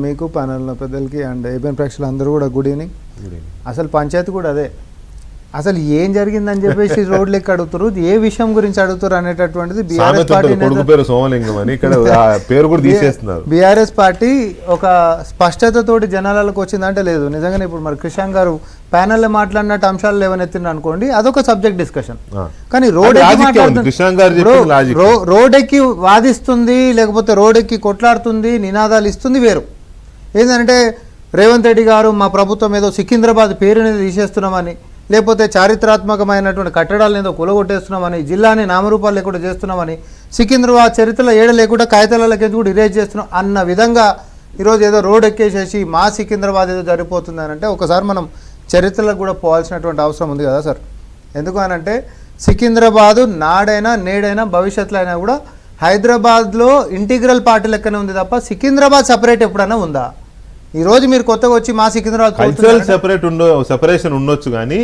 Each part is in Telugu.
మీకు ప్యానెల్లో పెద్దలకి అండ్ ఏబిఎన్ ప్రేక్షకులు అందరూ కూడా గుడ్ ఈవినింగ్. అసలు పంచాయతీ కూడా అదే, అసలు ఏం జరిగిందని చెప్పేసి రోడ్లు ఎక్కి అడుగుతారు, ఏ విషయం గురించి అడుగుతారు అనేటటువంటిది బీఆర్ఎస్ పార్టీ ఒక స్పష్టతతోటి జనాలకు వచ్చిందంటే లేదు. నిజంగానే ఇప్పుడు మరి కృష్ణ గారు ప్యానెల్లో మాట్లాడినట్టు అంశాలు లేవనెత్తిన అనుకోండి, అదొక సబ్జెక్ట్ డిస్కషన్. కానీ రోడ్ ఎక్కి వాదిస్తుంది, లేకపోతే రోడ్ ఎక్కి కొట్లాడుతుంది, నినాదాలు ఇస్తుంది వేరు. ఏంటంటే రేవంత్ రెడ్డి గారు మా ప్రభుత్వం ఏదో సికింద్రాబాద్ పేరుని తీసేస్తున్నామని, లేకపోతే చారిత్రాత్మకమైనటువంటి కట్టడాలను ఏదో కూలగొట్టేస్తున్నామని, జిల్లాని నామరూపాలు లేకుండా చేస్తున్నామని, సికింద్రాబాద్ చరిత్రలో ఏడ లేకుండా కాగితాలకి కూడా ఇరేజ్ చేస్తున్నాం అన్న విధంగా ఈరోజు ఏదో రోడ్ ఎక్కేసేసి మా సికింద్రాబాద్ ఏదో జరిగిపోతుంది అని అంటే ఒకసారి మనం చరిత్రలకు కూడా పోవాల్సినటువంటి అవసరం ఉంది కదా సార్. ఎందుకు అనంటే సికింద్రాబాదు నాడైనా నేడైనా భవిష్యత్తులో అయినా కూడా హైదరాబాద్లో ఇంటిగ్రల్ పార్టీ లెక్కనే ఉంది తప్ప సికింద్రాబాద్ సపరేట్ ఎప్పుడైనా ఉందా? ఈరోజు మీరు కొత్తగా వచ్చి మా సికింద్రాబాద్ సెపరేషన్ ఉండొచ్చు కానీ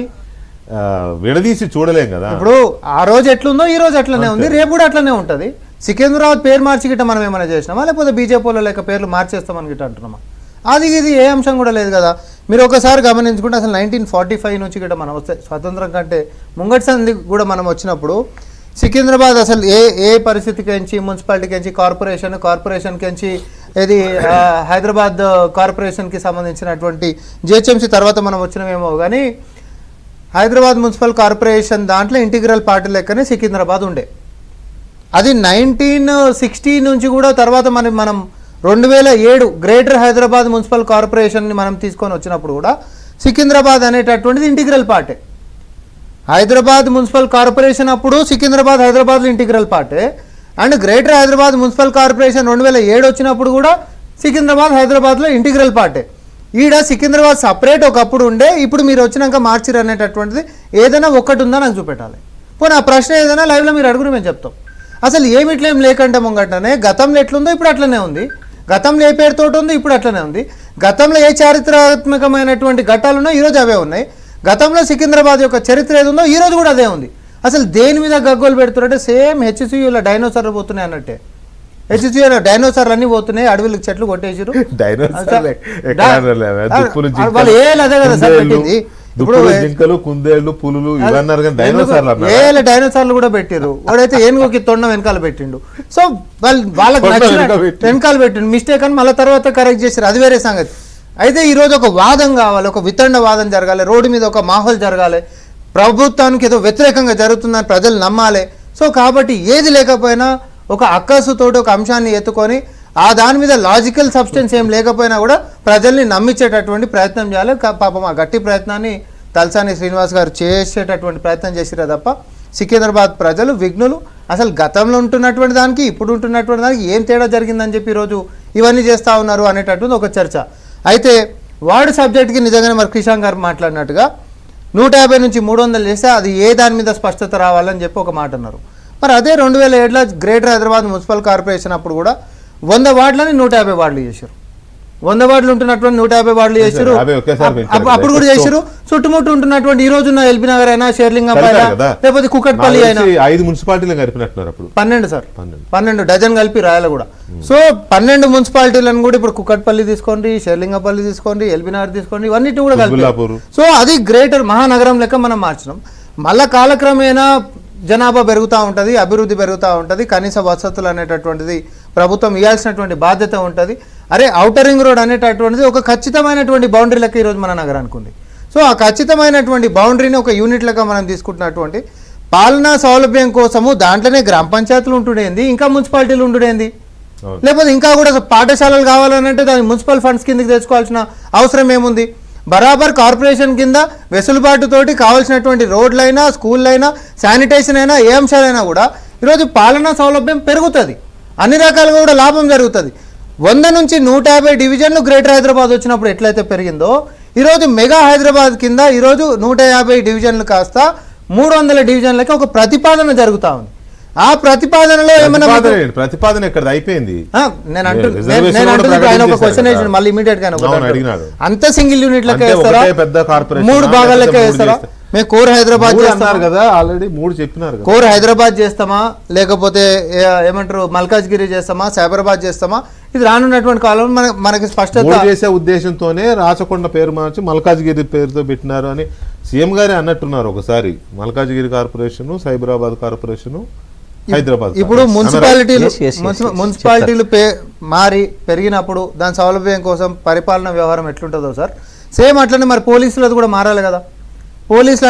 విడదీసి చూడలేం కదా. ఇప్పుడు ఆ రోజు ఎట్లుందో ఈ రోజు అట్లనే ఉంది, రేపు కూడా అట్లనే ఉంటుంది. సికింద్రాబాద్ పేరు మార్చి గిట్ట మనం ఏమైనా చేసినామా, లేకపోతే బీజేపీలో లేక పేర్లు మార్చేస్తామని గిట్ట అంటున్నామా? అది ఇది ఏ అంశం కూడా లేదు కదా. మీరు ఒకసారి గమనించుకుంటే అసలు 1945 నుంచి గిట్ట మనం వస్తే స్వతంత్రం కంటే ముంగటి సంది కూడా మనం వచ్చినప్పుడు సికింద్రాబాద్ అసలు ఏ పరిస్థితికించి మున్సిపాలిటీకించి కార్పొరేషన్కించి ఇది హైదరాబాద్ కార్పొరేషన్కి సంబంధించినటువంటి జిహెచ్ఎంసీ తర్వాత మనం వచ్చినమేమో కానీ హైదరాబాద్ మున్సిపల్ కార్పొరేషన్ దాంట్లో ఇంటిగ్రల్ పార్టీ లెక్కనే సికింద్రాబాద్ ఉండే. అది 1960 నుంచి కూడా తర్వాత మనం 2007 గ్రేటర్ హైదరాబాద్ మున్సిపల్ కార్పొరేషన్ని మనం తీసుకొని వచ్చినప్పుడు కూడా సికింద్రాబాద్ అనేటటువంటిది integral party. Hyderabad municipal corporation అప్పుడు సికింద్రాబాద్ హైదరాబాద్లో integral party, and greater Hyderabad municipal corporation 2007 వచ్చినప్పుడు కూడా సికింద్రాబాద్ హైదరాబాద్లో ఇంటిగ్రల్ పార్టీ. ఈడ సికింద్రాబాద్ సపరేట్ ఒకప్పుడు ఉండే, ఇప్పుడు మీరు వచ్చినాక మార్చిరు అనేటటువంటిది ఏదైనా ఒక్కటి ఉందా నాకు చూపెట్టాలి. పోనీ ఆ ప్రశ్న ఏదైనా లైవ్లో మీరు అడుగురు, మేము చెప్తాం. అసలు ఏమిట్లేం లేకంటే ముంగటనే గతంలో ఎట్లుందో ఇప్పుడు అట్లనే ఉంది, గతంలో ఏ పేరుతో ఉంది ఇప్పుడు అట్లనే ఉంది, గతంలో ఏ చారిత్రాత్మకమైనటువంటి ఘట్టాలు ఉన్నాయో ఈరోజు అవే ఉన్నాయి, గతంలో సికింద్రాబాద్ యొక్క చరిత్ర ఏది ఉందో ఈరోజు కూడా అదే ఉంది. అసలు దేని మీద గగ్గోలు పెడుతున్నారంటే సేమ్ హెచ్సియూలో డైనోసార్లు పోతున్నాయి అన్నట్టే. హెచ్సియూలో డైనోసార్లు అన్నీ పోతున్నాయి, అడవులకు చెట్లు కొట్టేసారు. వాళ్ళు అదే కదా సార్ పెట్టింది. ఇప్పుడు డైనోసార్లు కూడా పెట్టారు, వాడైతే ఏనుగుకి తొండం వెనకాల పెట్టిండు. సో వాళ్ళకి వెనకాల పెట్టిండు మిస్టేక్ అని మళ్ళీ తర్వాత కరెక్ట్ చేశారు, అది వేరే సంగతి. అయితే ఈరోజు ఒక వాదం కావాలి, ఒక వితండ వాదం జరగాలి, రోడ్డు మీద ఒక మాహోల్ జరగాలి, ప్రభుత్వానికి ఏదో వ్యతిరేకంగా జరుగుతుందని ప్రజలు నమ్మాలి. సో కాబట్టి ఏది లేకపోయినా ఒక అక్కసుతోటి ఒక అంశాన్ని ఎత్తుకొని ఆ దాని మీద లాజికల్ సబ్స్టెన్స్ ఏం లేకపోయినా కూడా ప్రజల్ని నమ్మించేటటువంటి ప్రయత్నం చేయాలి. పాపం ఆ గట్టి ప్రయత్నాన్ని తలసాని శ్రీనివాస్ గారు చేసేటటువంటి ప్రయత్నం చేసిరా తప్ప సికింద్రాబాద్ ప్రజలు విఘ్నులు. అసలు గతంలో ఉంటున్నటువంటి దానికి ఇప్పుడు ఉంటున్నటువంటి దానికి ఏం తేడా జరిగిందని చెప్పి ఈరోజు ఇవన్నీ చేస్తూ ఉన్నారు అనేటటువంటి ఒక చర్చ. అయితే వార్డు సబ్జెక్ట్కి నిజంగానే మరి కిషాన్ గారు మాట్లాడినట్టుగా 150 నుంచి 300 చేస్తే అది ఏ దాని మీద స్పష్టత రావాలని చెప్పి ఒక మాట అన్నారు. మరి అదే 2007లో గ్రేటర్ హైదరాబాద్ మున్సిపల్ కార్పొరేషన్ అప్పుడు కూడా 100 వార్డులని 150 వార్డులు చేశారు. 100 వార్డులు ఉంటున్నటువంటి 150 వార్డులు చేశారు, అప్పుడు కూడా చేశారు. చుట్టుముట్టు ఉంటున్నటువంటి ఈ రోజున్న ఎల్బీ నగర్ అయినా, షేర్లింగంపల్లి అయినా, లేకపోతే కుకట్పల్లి అయినా 5 మున్సిపాలిటీలు కలిపినట్టున్నారు. 12 సార్, 12 డజన్ కలిపి రాయాలి కూడా. సో 12 మున్సిపాలిటీలను కూడా ఇప్పుడు కుకట్పల్లి తీసుకోండి, షేర్లింగంపల్లి తీసుకోండి, ఎల్బీ నగర్ తీసుకోండి, ఇవన్నిటిని కూడా కలిపి. సో అది గ్రేటర్ మహానగరం లెక్క మనం మార్చినాం. మళ్ళా కాలక్రమేణా జనాభా పెరుగుతూ ఉంటుంది, అభివృద్ధి పెరుగుతూ ఉంటుంది, కనీస వసతులు అనేటటువంటిది ప్రభుత్వం ఇవ్వాల్సినటువంటి బాధ్యత ఉంటుంది. అరే ఔటర్ రింగ్ రోడ్ అనేటటువంటిది ఒక ఖచ్చితమైనటువంటి బౌండరీ లెక్క ఈరోజు మన నగరానికి ఉంది. సో ఆ ఖచ్చితమైనటువంటి బౌండరీని ఒక యూనిట్ లెక్క మనం తీసుకుంటున్నటువంటి పాలనా సౌలభ్యం కోసము దాంట్లోనే గ్రామ పంచాయతీలు ఉంటుండేంది, ఇంకా మున్సిపాలిటీలు ఉంటుండేంది, లేకపోతే ఇంకా కూడా పాఠశాలలు కావాలనంటే దానికి మున్సిపల్ ఫండ్స్ కిందకి తెచ్చుకోవాల్సిన అవసరం ఏముంది? బరాబర్ కార్పొరేషన్ కింద వెసులుబాటుతోటి కావాల్సినటువంటి రోడ్లైనా, స్కూళ్ళైనా, శానిటేషన్ అయినా, ఏ అంశాలైనా కూడా ఈరోజు పాలనా సౌలభ్యం పెరుగుతుంది, అన్ని రకాలుగా కూడా లాభం జరుగుతుంది. 100 నుంచి 150 డివిజన్లు గ్రేటర్ హైదరాబాద్ వచ్చినప్పుడు ఎట్లయితే పెరిగిందో ఈరోజు మెగా హైదరాబాద్ కింద ఈరోజు 150 డివిజన్లు కాస్త 300 డివిజన్లకి ఒక ప్రతిపాదన జరుగుతూ ఉంది. ఆ ప్రతిపాదనలో ఏమైనా ప్రతిపాదన ఎక్కడ అయిపోయింది? ఆయన ఒక క్వశ్చన్ వేసాడు మళ్ళీ ఇమీడియట్ గా, అంత సింగిల్ యూనిట్ లెక్క వేస్తారా, 3 భాగాలకే వేస్తారా? మేము కోర్ హైదరాబాద్ మూడు చేస్తామా? అన్నారు కదా, ఆల్రెడీ 3 చెప్పినారు కదా. కోర్ హైదరాబాద్ చేస్తామా లేకపోతే ఏమంటారు మల్కాజ్గిరి చేస్తామా, సైబరాబాద్ చేస్తామా? ఇది రానున్నటువంటి కాలంలో మనకి స్పష్టత. 3 చేసే ఉద్దేశంతోనే రాచకొండ పేరు మార్చి మల్కాజ్గిరి పేరుతో పెట్టినారు అని సీఎం గారే అన్నట్టున్నారు ఒకసారి. Malkajgiri corporation, Cyberabad corporation, Hyderabad. ఇప్పుడు మున్సిపాలిటీలు Yes. మున్సిపాలిటీలు మారి పెరిగినప్పుడు దాని సౌలభ్యం కోసం పరిపాలన వ్యవహారం ఎట్లుంటుందో సార్, సేమ్ అట్లనే మరి పోలీసులది కూడా మారాలి కదా. పోలీసులు